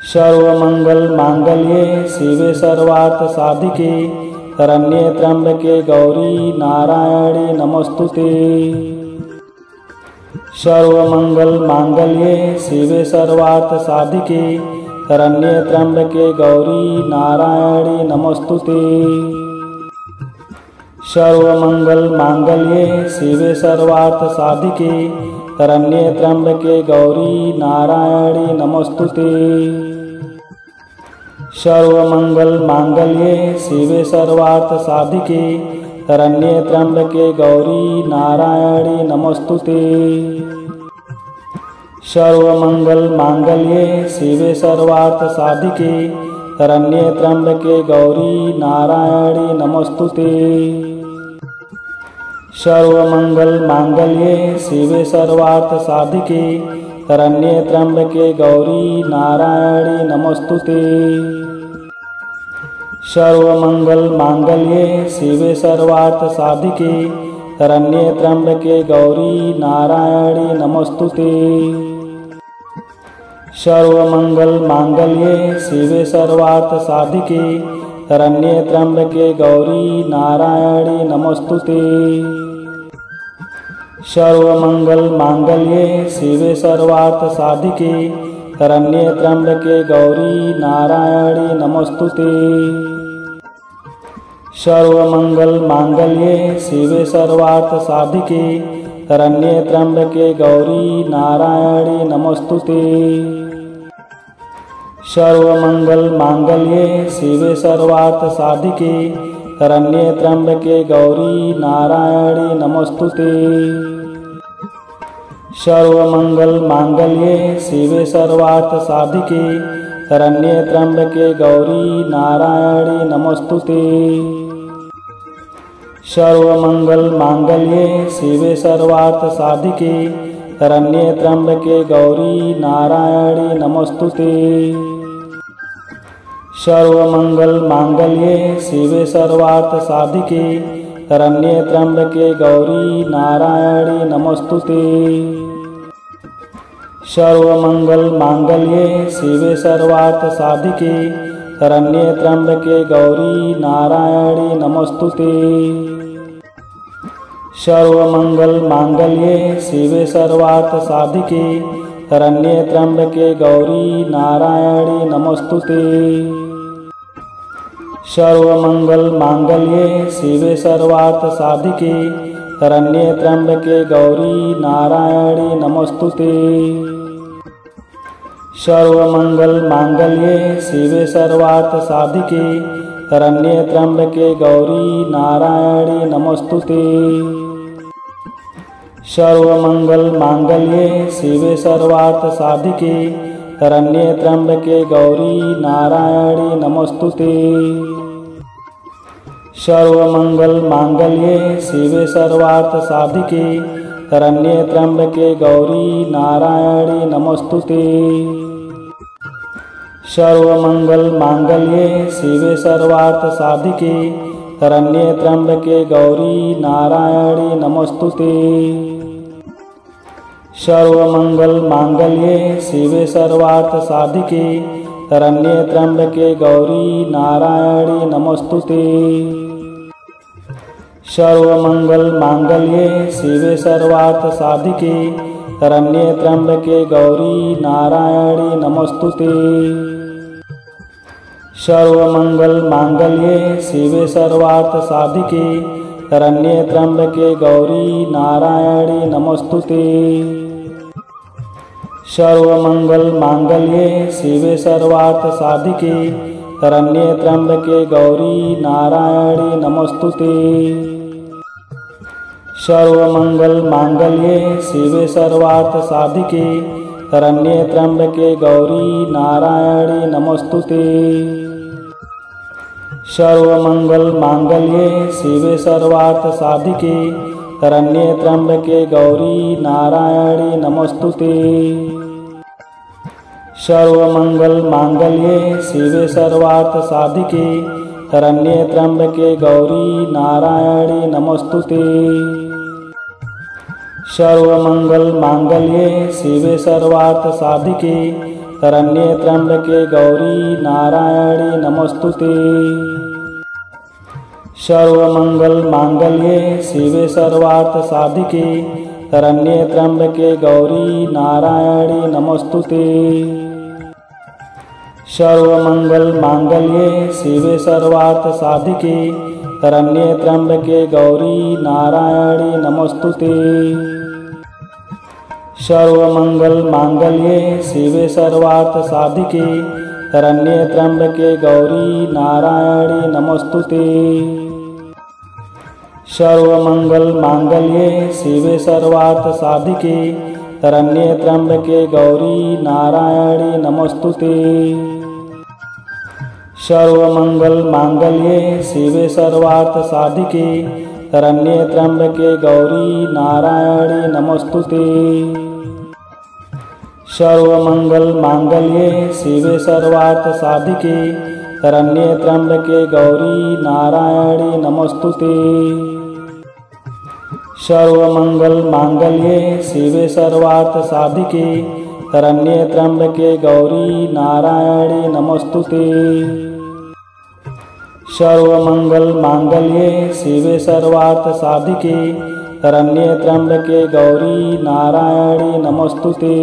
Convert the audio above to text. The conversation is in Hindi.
सर्वमंगल मांगल्ये शिवे सर्वार्थ साधिके शरण्ये त्र्यंबके गौरी नारायणी नमोस्तुते। सर्वमंगल मांगल्ये शिवे सर्वार्थ साधिके शरण्ये त्र्यंबके गौरी नारायणी नमोस्तुते। सर्वमंगल मांगल्ये शिवे सर्वार्थ साधिके शरण्ये त्र्यंबके गौरी नारायणी नमोस्तुते। सर्वमंगल मांगल्ये शिवे सर्वार्थ साधिके शरण्ये त्र्यंबके गौरी नारायणी नमोस्तुते। सर्वमंगल मांगल्ये शिवे सर्वार्थ साधिके शरण्ये त्र्यंबके गौरी नारायणी नमोस्तुते। सर्वमंगल मांगल्ये शिवे सर्वार्थ साधिके शरण्ये त्र्यंबके गौरी नारायणी नमोस्तुते। सर्वमंगल मांगल्ये शिवे सर्वार्थ साधिके शरण्ये त्र्यंबके गौरी नारायणी नमोस्तुते। सर्वमंगल मांगल्ये शिवे सर्वार्थ साधिके शरण्ये त्र्यंबके गौरी नारायणी नमोस्तुते। सर्वमंगल मांगल्ये शिवे सर्वार्थ साधिके शरण्ये त्र्यंबके गौरी नारायणी नमोस्तुते। सर्वमंगल मांगल्ये शिवे सर्वार्थ साधिके शरण्ये त्र्यंबके गौरी नारायणी नमोस्तुते। सर्वमंगल मांगल्ये शिवे सर्वार्थ साधिके शरण्ये त्र्यंबके गौरी नारायणी नमोस्तुते। सर्वमंगल मांगल्ये शिवे सर्वार्थ साधिके शरण्ये त्र्यंबके गौरी नारायणी नमोस्तुते। सर्वमंगल मांगल्ये शिवे सर्वार्थ साधिके शरण्ये त्र्यंबके गौरी नारायणी नमोस्तुते। सर्वमंगल मांगल्ये शिवे सर्वार्थ साधिके शरण्ये त्र्यंबके गौरी नारायणी नमोस्तुते। सर्वमंगल मांगल्ये शिवे सर्वार्थ साधिके शरण्ये त्र्यंबके गौरी नारायणी नमोस्तुते। सर्वमंगल मांगल्ये शिवे सर्वार्थ साधिके शरण्ये त्र्यंबके गौरी नारायणी नमोस्तुते। सर्वमंगल मांगल्ये शिवे सर्वार्थ साधिके शरण्ये त्र्यंबके गौरी नारायणी नमोस्तुते। सर्वमंगल मांगल्ये शिवे सर्वार्थ साधिके शरण्ये त्र्यंबके गौरी नारायणी नमोस्तुते। सर्वमंगल मांगल्ये शिवे सर्वार्थ साधिके शरण्ये त्र्यंबके गौरी नारायणी नमोस्तुते। सर्वमंगल मांगल्ये शिवे सर्वार्थ साधिके शरण्ये त्र्यंबके गौरी नारायणी नमोस्तुते। सर्वमंगल मांगल्ये शिवे सर्वार्थ साधिके शरण्ये त्र्यंबके गौरी नारायणी नमोस्तुते। सर्वमंगल मांगल्ये शिवे सर्वार्थ साधिके शरण्ये त्र्यंबके गौरी नारायणी नमोस्तुते। सर्वमंगल मांगल्ये शिवे सर्वार्थ साधिके शरण्ये त्र्यंबके गौरी नारायणी नमोस्तुते। सर्वमंगल मांगल्ये शिवे सर्वार्थ साधिके शरण्ये त्र्यंबके गौरी नारायणी नमोस्तुते। सर्वमंगल मांगल्ये शिवे सर्वार्थ साधिके शरण्ये त्र्यंबके गौरी नारायणी नमोस्तुते। सर्वमंगल मांगल्ये शिवे सर्वार्थ साधिके शरण्ये त्र्यंबके गौरी नारायणी नमोस्तुते। सर्वमंगल मांगल्ये शिवे सर्वार्थ साधिके शरण्ये त्र्यंबके गौरी नारायणी नमोस्तुते। सर्वमंगल मांगल्ये शिवे सर्वार्थ साधिके शरण्ये त्र्यंबके गौरी नारायणी नमोस्तुते। सर्वमंगल मांगल्ये शिवे सर्वार्थ साधिके शरण्ये त्र्यंबके गौरी नारायणी नमोस्तुते। सर्वमंगल मांगल्ये शिवे सर्वार्थ साधिके शरण्ये त्र्यंबके गौरी नारायणी नमोस्तुते। सर्वमंगल मांगल्ये शिवे सर्वार्थ साधिके शरण्ये त्र्यंबके गौरी नारायणी नमोस्तुते। सर्वमंगल मांगल्ये शिवे सर्वार्थ साधिके शरण्ये त्र्यंबके गौरी नारायणी नमोस्तुते। सर्वमंगल मांगल्ये शिवे सर्वार्थ साधिके शरण्ये त्र्यंबके गौरी नारायणी नमोस्तुते। सर्वमंगल मांगल्ये शिवे सर्वार्थ साधिके शरण्ये त्र्यंबके गौरी नारायणी नमोस्तुते। सर्वमंगल मांगल्ये शिवे सर्वार्थ साधिके शरण्ये त्र्यंबके गौरी नारायणी नमोस्तुते। सर्वमंगल मांगल्ये शिवे सर्वार्थ साधिके शरण्ये त्र्यंबके गौरी नारायणी नमोस्तुते। सर्वमंगल मांगल्ये शिवे सर्वार्थ साधिके शरण्ये त्र्यंबके गौरी नारायणी नमोस्तुते।